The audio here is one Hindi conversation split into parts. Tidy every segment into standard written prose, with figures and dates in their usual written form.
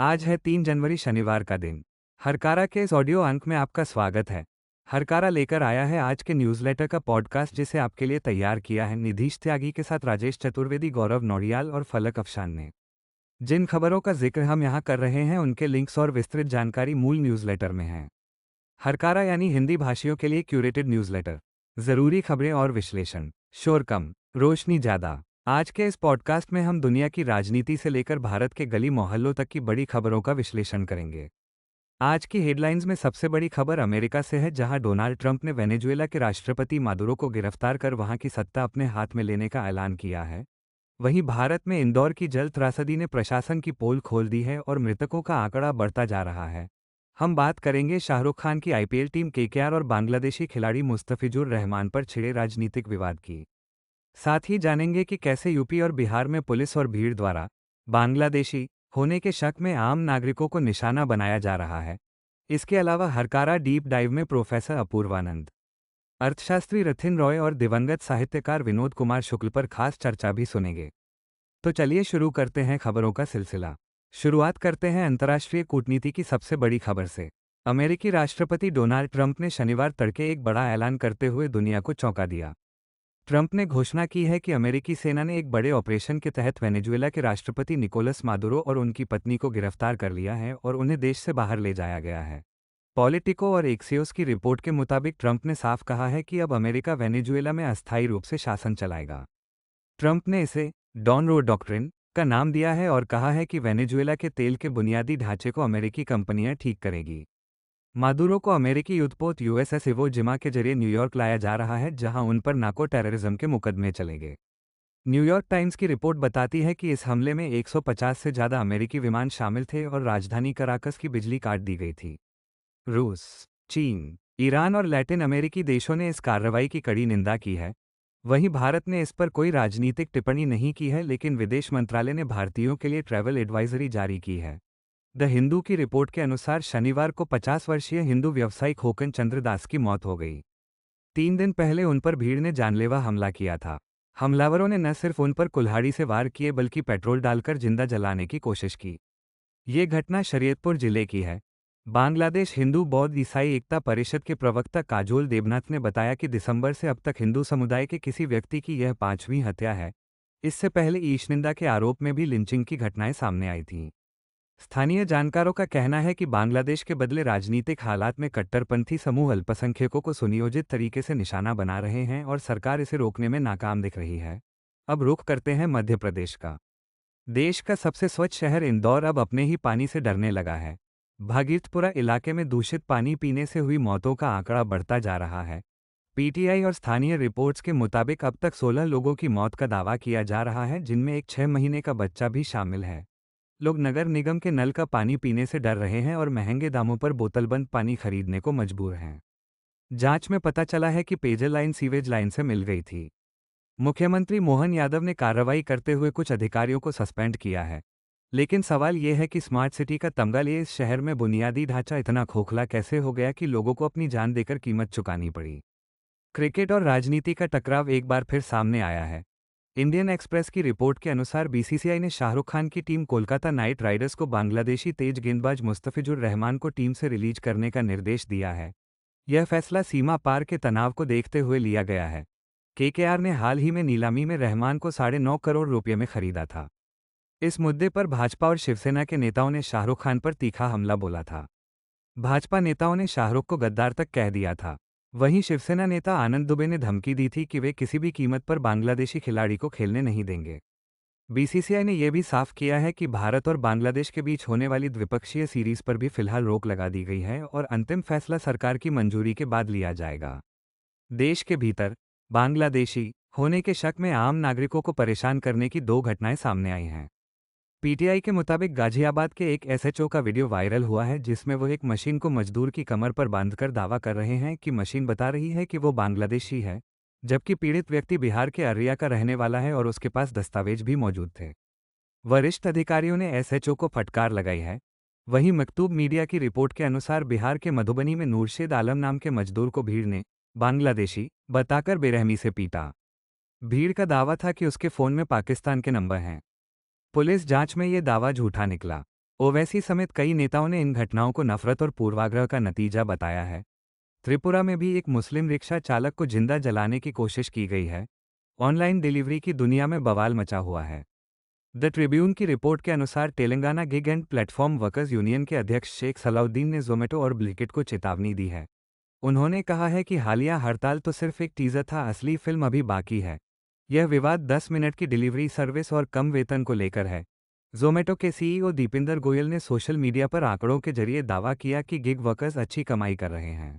आज है 3 जनवरी शनिवार का दिन। हरकारा के इस ऑडियो अंक में आपका स्वागत है। हरकारा लेकर आया है आज के न्यूज़लेटर का पॉडकास्ट जिसे आपके लिए तैयार किया है निधीश त्यागी के साथ राजेश चतुर्वेदी, गौरव नौडियाल और फलक अफशान ने। जिन खबरों का जिक्र हम यहाँ कर रहे हैं उनके लिंक्स और विस्तृत जानकारी मूल न्यूज़लेटर में है। हरकारा यानी हिंदी भाषियों के लिए क्यूरेटेड न्यूज़लेटर। ज़रूरी खबरें और विश्लेषण, शोर कम, रोशनी ज़्यादा। आज के इस पॉडकास्ट में हम दुनिया की राजनीति से लेकर भारत के गली मोहल्लों तक की बड़ी खबरों का विश्लेषण करेंगे। आज की हेडलाइंस में सबसे बड़ी खबर अमेरिका से है, जहां डोनाल्ड ट्रंप ने वेनेजुएला के राष्ट्रपति मादुरो को गिरफ्तार कर वहां की सत्ता अपने हाथ में लेने का ऐलान किया है। वहीं भारत में इंदौर की जल त्रासदी ने प्रशासन की पोल खोल दी है और मृतकों का आंकड़ा बढ़ता जा रहा है। हम बात करेंगे शाहरुख खान की आईपीएल टीम केकेआर और बांग्लादेशी खिलाड़ी मुस्तफिजुर रहमान पर छिड़े राजनीतिक विवाद की। साथ ही जानेंगे कि कैसे यूपी और बिहार में पुलिस और भीड़ द्वारा बांग्लादेशी होने के शक में आम नागरिकों को निशाना बनाया जा रहा है। इसके अलावा हरकारा डीप डाइव में प्रोफेसर अपूर्वानंद, अर्थशास्त्री रथिन रॉय और दिवंगत साहित्यकार विनोद कुमार शुक्ल पर खास चर्चा भी सुनेंगे। तो चलिए शुरू करते हैं खबरों का सिलसिला। शुरुआत करते हैं अंतर्राष्ट्रीय कूटनीति की सबसे बड़ी खबर से। अमेरिकी राष्ट्रपति डोनाल्ड ट्रंप ने शनिवार तड़के एक बड़ा ऐलान करते हुए दुनिया को चौंका दिया। ट्रंप ने घोषणा की है कि अमेरिकी सेना ने एक बड़े ऑपरेशन के तहत वेनेजुएला के राष्ट्रपति निकोलस मादुरो और उनकी पत्नी को गिरफ्तार कर लिया है और उन्हें देश से बाहर ले जाया गया है। पॉलिटिको और एक्सियोस की रिपोर्ट के मुताबिक ट्रंप ने साफ कहा है कि अब अमेरिका वेनेजुएला में अस्थायी रूप से शासन चलाएगा। ट्रंप ने इसे डॉन रो डॉक्ट्रिन का नाम दिया है और कहा है कि वेनेजुएला के तेल के बुनियादी ढांचे को अमेरिकी कंपनियां ठीक करेगी। मादुरो को अमेरिकी युद्धपोत यूएसएस इवो जिमा के जरिए न्यूयॉर्क लाया जा रहा है, जहां उन पर नार्को टेररिज्म के मुकदमे चलेंगे। न्यूयॉर्क टाइम्स की रिपोर्ट बताती है कि इस हमले में 150 से ज़्यादा अमेरिकी विमान शामिल थे और राजधानी कराकस की बिजली काट दी गई थी। रूस, चीन, ईरान और लैटिन अमेरिकी देशों ने इस कार्रवाई की कड़ी निंदा की है। वहीं भारत ने इस पर कोई राजनीतिक टिप्पणी नहीं की है, लेकिन विदेश मंत्रालय ने भारतीयों के लिए ट्रैवल एडवाइजरी जारी की है। द हिंदू की रिपोर्ट के अनुसार शनिवार को 50 वर्षीय हिंदू व्यवसायिक होकन चंद्रदास की मौत हो गई। 3 दिन पहले उन पर भीड़ ने जानलेवा हमला किया था। हमलावरों ने न सिर्फ उन पर कुल्हाड़ी से वार किए बल्कि पेट्रोल डालकर जिंदा जलाने की कोशिश की। ये घटना शरीयतपुर जिले की है। बांग्लादेश हिंदू बौद्ध ईसाई एकता परिषद के प्रवक्ता काजोल देवनाथ ने बताया कि दिसंबर से अब तक हिंदू समुदाय के किसी व्यक्ति की यह 5वीं हत्या है। इससे पहले ईशनिंदा के आरोप में भी लिंचिंग की घटनाएं सामने आई थीं। स्थानीय जानकारों का कहना है कि बांग्लादेश के बदले राजनीतिक हालात में कट्टरपंथी समूह अल्पसंख्यकों को सुनियोजित तरीके से निशाना बना रहे हैं और सरकार इसे रोकने में नाकाम दिख रही है। अब रुख करते हैं मध्य प्रदेश का। देश का सबसे स्वच्छ शहर इंदौर अब अपने ही पानी से डरने लगा है। भागीरथपुरा इलाके में दूषित पानी पीने से हुई मौतों का आंकड़ा बढ़ता जा रहा है। पीटीआई और स्थानीय रिपोर्ट्स के मुताबिक अब तक 16 लोगों की मौत का दावा किया जा रहा है, जिनमें एक 6 महीने का बच्चा भी शामिल है। लोग नगर निगम के नल का पानी पीने से डर रहे हैं और महंगे दामों पर बोतलबंद पानी खरीदने को मजबूर हैं। जांच में पता चला है कि पेयजल लाइन सीवेज लाइन से मिल गई थी। मुख्यमंत्री मोहन यादव ने कार्रवाई करते हुए कुछ अधिकारियों को सस्पेंड किया है। लेकिन सवाल यह है कि स्मार्ट सिटी का तमगा लिए इस शहर में बुनियादी ढांचा इतना खोखला कैसे हो गया कि लोगों को अपनी जान देकर कीमत चुकानी पड़ी। क्रिकेट और राजनीति का टकराव एक बार फिर सामने आया है। इंडियन एक्सप्रेस की रिपोर्ट के अनुसार बीसीसीआई ने शाहरुख खान की टीम कोलकाता नाइट राइडर्स को बांग्लादेशी तेज गेंदबाज मुस्तफिजुर रहमान को टीम से रिलीज करने का निर्देश दिया है। यह फैसला सीमा पार के तनाव को देखते हुए लिया गया है। केकेआर ने हाल ही में नीलामी में रहमान को 9.5 करोड़ रुपये में खरीदा था। इस मुद्दे पर भाजपा और शिवसेना के नेताओं ने शाहरुख खान पर तीखा हमला बोला था। भाजपा नेताओं ने शाहरुख को गद्दार तक कह दिया था। वहीं शिवसेना नेता आनंद दुबे ने धमकी दी थी कि वे किसी भी कीमत पर बांग्लादेशी खिलाड़ी को खेलने नहीं देंगे। बीसीसीआई ने यह भी साफ किया है कि भारत और बांग्लादेश के बीच होने वाली द्विपक्षीय सीरीज पर भी फिलहाल रोक लगा दी गई है और अंतिम फैसला सरकार की मंजूरी के बाद लिया जाएगा। देश के भीतर बांग्लादेशी होने के शक में आम नागरिकों को परेशान करने की 2 घटनाएं सामने आई हैं। पीटीआई के मुताबिक गाजियाबाद के एक एसएचओ का वीडियो वायरल हुआ है, जिसमें वो एक मशीन को मजदूर की कमर पर बांधकर दावा कर रहे हैं कि मशीन बता रही है कि वो बांग्लादेशी है, जबकि पीड़ित व्यक्ति बिहार के अररिया का रहने वाला है और उसके पास दस्तावेज भी मौजूद थे। वरिष्ठ अधिकारियों ने एसएचओ को फटकार लगाई है। वहीं मकतूब मीडिया की रिपोर्ट के अनुसार बिहार के मधुबनी में नूरशेद आलम नाम के मजदूर को भीड़ ने बांग्लादेशी बताकर बेरहमी से पीटा। भीड़ का दावा था कि उसके फ़ोन में पाकिस्तान के नंबर हैं। पुलिस जांच में ये दावा झूठा निकला। ओवैसी समेत कई नेताओं ने इन घटनाओं को नफरत और पूर्वाग्रह का नतीजा बताया है। त्रिपुरा में भी एक मुस्लिम रिक्शा चालक को जिंदा जलाने की कोशिश की गई है। ऑनलाइन डिलीवरी की दुनिया में बवाल मचा हुआ है। द ट्रिब्यून की रिपोर्ट के अनुसार Telangana gig and platform workers union के अध्यक्ष शेख सलाउद्दीन ने जोमेटो और ब्लिंकिट को चेतावनी दी है। उन्होंने कहा है कि हालिया हड़ताल तो सिर्फ एक टीजर था, असली फिल्म अभी बाकी है। यह विवाद 10 मिनट की डिलीवरी सर्विस और कम वेतन को लेकर है। जोमेटो के सीईओ दीपिंदर गोयल ने सोशल मीडिया पर आंकड़ों के जरिए दावा किया कि गिग वर्कर्स अच्छी कमाई कर रहे हैं।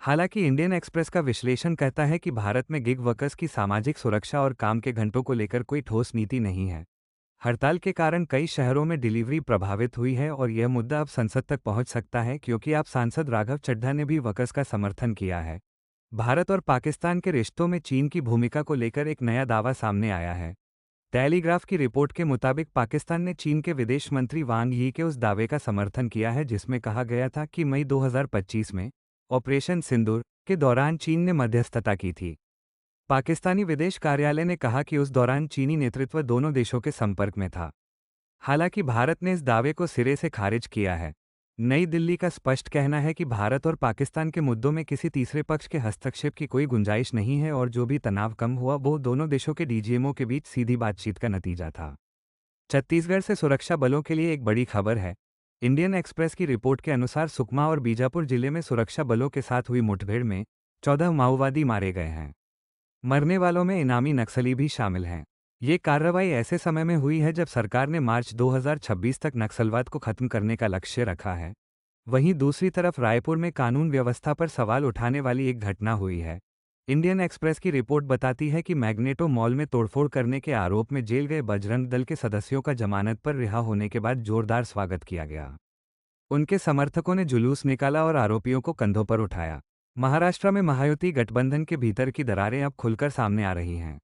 हालांकि इंडियन एक्सप्रेस का विश्लेषण कहता है कि भारत में गिग वर्कर्स की सामाजिक सुरक्षा और काम के घंटों को लेकर कोई ठोस नीति नहीं है। हड़ताल के कारण कई शहरों में डिलीवरी प्रभावित हुई है और यह मुद्दा अब संसद तक पहुंच सकता है, क्योंकि आप सांसद राघव चड्ढा ने भी वर्कर्स का समर्थन किया है। भारत और पाकिस्तान के रिश्तों में चीन की भूमिका को लेकर एक नया दावा सामने आया है। टेलीग्राफ की रिपोर्ट के मुताबिक पाकिस्तान ने चीन के विदेश मंत्री वांग यी के उस दावे का समर्थन किया है जिसमें कहा गया था कि मई 2025 में ऑपरेशन सिंदूर के दौरान चीन ने मध्यस्थता की थी। पाकिस्तानी विदेश कार्यालय ने कहा कि उस दौरान चीनी नेतृत्व दोनों देशों के संपर्क में था। हालांकि भारत ने इस दावे को सिरे से खारिज किया है। नई दिल्ली का स्पष्ट कहना है कि भारत और पाकिस्तान के मुद्दों में किसी तीसरे पक्ष के हस्तक्षेप की कोई गुंजाइश नहीं है और जो भी तनाव कम हुआ वो दोनों देशों के डीजीएमओ के बीच सीधी बातचीत का नतीजा था। छत्तीसगढ़ से सुरक्षा बलों के लिए एक बड़ी खबर है। इंडियन एक्सप्रेस की रिपोर्ट के अनुसार सुकमा और बीजापुर जिले में सुरक्षा बलों के साथ हुई मुठभेड़ में 14 माओवादी मारे गए हैं। मरने वालों में इनामी नक्सली भी शामिल हैं। ये कार्रवाई ऐसे समय में हुई है जब सरकार ने मार्च 2026 तक नक्सलवाद को खत्म करने का लक्ष्य रखा है। वहीं दूसरी तरफ रायपुर में कानून व्यवस्था पर सवाल उठाने वाली एक घटना हुई है। इंडियन एक्सप्रेस की रिपोर्ट बताती है कि मैग्नेटो मॉल में तोड़फोड़ करने के आरोप में जेल गए बजरंग दल के सदस्यों का जमानत पर रिहा होने के बाद जोरदार स्वागत किया गया। उनके समर्थकों ने जुलूस निकाला और आरोपियों को कंधों पर उठाया। महाराष्ट्र में महायुति गठबंधन के भीतर की दरारें अब खुलकर सामने आ रही हैं।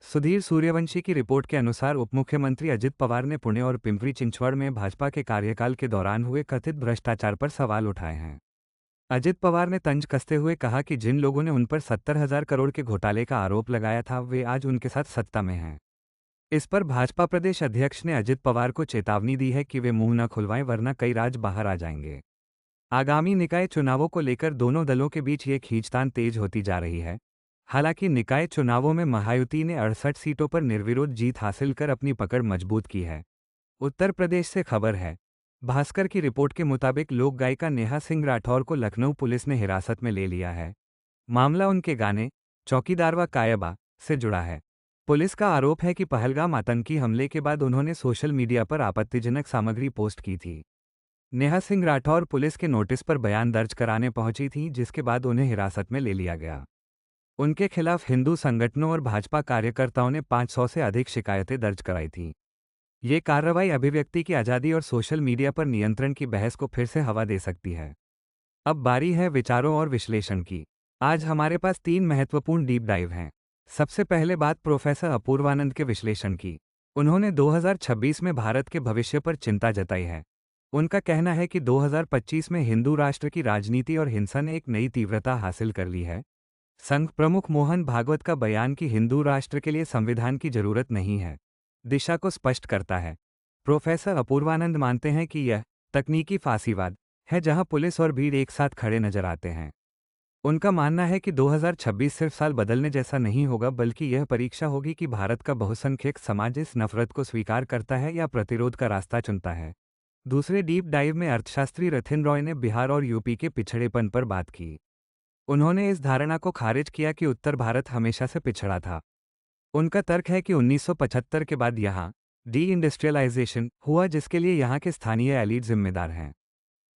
सुधीर सूर्यवंशी की रिपोर्ट के अनुसार उपमुख्यमंत्री अजित पवार ने पुणे और पिंपरी चिंचवड़ में भाजपा के कार्यकाल के दौरान हुए कथित भ्रष्टाचार पर सवाल उठाए हैं। अजित पवार ने तंज कसते हुए कहा कि जिन लोगों ने उन पर 70,000 करोड़ के घोटाले का आरोप लगाया था वे आज उनके साथ सत्ता में हैं। इस पर भाजपा प्रदेश अध्यक्ष ने अजित पवार को चेतावनी दी है कि वे मुंह न खुलवाएं वरना कई राज बाहर आ जाएंगे। आगामी निकाय चुनावों को लेकर दोनों दलों के बीच ये खींचतान तेज होती जा रही है। हालांकि निकाय चुनावों में महायुति ने 68 सीटों पर निर्विरोध जीत हासिल कर अपनी पकड़ मजबूत की है। उत्तर प्रदेश से खबर है। भास्कर की रिपोर्ट के मुताबिक लोक गायिका नेहा सिंह राठौर को लखनऊ पुलिस ने हिरासत में ले लिया है। मामला उनके गाने चौकीदारवा कायबा से जुड़ा है। पुलिस का आरोप है कि पहलगाम आतंकी हमले के बाद उन्होंने सोशल मीडिया पर आपत्तिजनक सामग्री पोस्ट की थी। नेहा सिंह राठौर पुलिस के नोटिस पर बयान दर्ज कराने पहुंची थी, जिसके बाद उन्हें हिरासत में ले लिया गया। उनके खिलाफ हिंदू संगठनों और भाजपा कार्यकर्ताओं ने 500 से अधिक शिकायतें दर्ज कराई थीं। ये कार्रवाई अभिव्यक्ति की आज़ादी और सोशल मीडिया पर नियंत्रण की बहस को फिर से हवा दे सकती है। अब बारी है विचारों और विश्लेषण की। आज हमारे पास 3 महत्वपूर्ण डीप डाइव हैं। सबसे पहले बात प्रोफेसर अपूर्वानंद के विश्लेषण की। उन्होंने 2026 में भारत के भविष्य पर चिंता जताई है। उनका कहना है कि 2025 में हिंदू राष्ट्र की राजनीति और हिंसा ने एक नई तीव्रता हासिल कर ली है। संघ प्रमुख मोहन भागवत का बयान कि हिंदू राष्ट्र के लिए संविधान की जरूरत नहीं है, दिशा को स्पष्ट करता है। प्रोफेसर अपूर्वानंद मानते हैं कि यह तकनीकी फांसीवाद है जहां पुलिस और भीड़ एक साथ खड़े नजर आते हैं। उनका मानना है कि 2026 सिर्फ साल बदलने जैसा नहीं होगा, बल्कि यह परीक्षा होगी कि भारत का बहुसंख्यक समाज इस नफरत को स्वीकार करता है या प्रतिरोध का रास्ता चुनता है। दूसरे डीप डाइव में अर्थशास्त्री रथिन रॉय ने बिहार और यूपी के पिछड़ेपन पर बात की। उन्होंने इस धारणा को खारिज किया कि उत्तर भारत हमेशा से पिछड़ा था। उनका तर्क है कि 1975 के बाद यहाँ डी इंडस्ट्रियलाइजेशन हुआ, जिसके लिए यहाँ के स्थानीय एलीट जिम्मेदार हैं।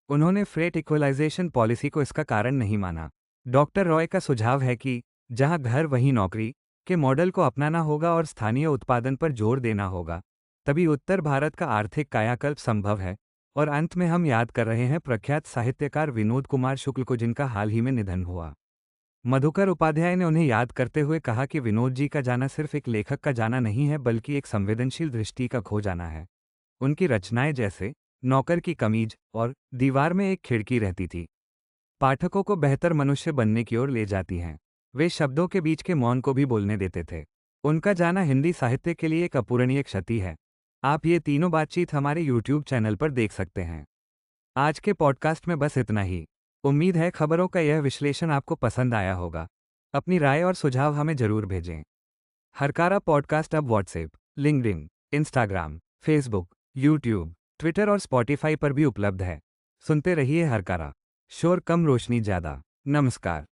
उन्होंने फ्रेट इक्वलाइजेशन पॉलिसी को इसका कारण नहीं माना। डॉक्टर रॉय का सुझाव है कि जहाँ घर वहीं नौकरी के मॉडल को अपनाना होगा और स्थानीय उत्पादन पर जोर देना होगा, तभी उत्तर भारत का आर्थिक कायाकल्प संभव है। और अंत में हम याद कर रहे हैं प्रख्यात साहित्यकार विनोद कुमार शुक्ल को, जिनका हाल ही में निधन हुआ। मधुकर उपाध्याय ने उन्हें याद करते हुए कहा कि विनोद जी का जाना सिर्फ एक लेखक का जाना नहीं है, बल्कि एक संवेदनशील दृष्टि का खो जाना है। उनकी रचनाएं जैसे नौकर की कमीज और दीवार में एक खिड़की रहती थी, पाठकों को बेहतर मनुष्य बनने की ओर ले जाती हैं। वे शब्दों के बीच के मौन को भी बोलने देते थे। उनका जाना हिंदी साहित्य के लिए एक अपूरणीय क्षति है। आप ये तीनों बातचीत हमारे यूट्यूब चैनल पर देख सकते हैं। आज के पॉडकास्ट में बस इतना ही। उम्मीद है खबरों का यह विश्लेषण आपको पसंद आया होगा। अपनी राय और सुझाव हमें जरूर भेजें। हरकारा पॉडकास्ट अब WhatsApp, LinkedIn, Instagram, Facebook, YouTube, Twitter और स्पॉटिफाई पर भी उपलब्ध है। सुनते रहिए हरकारा। शोर कम, रोशनी ज्यादा। नमस्कार।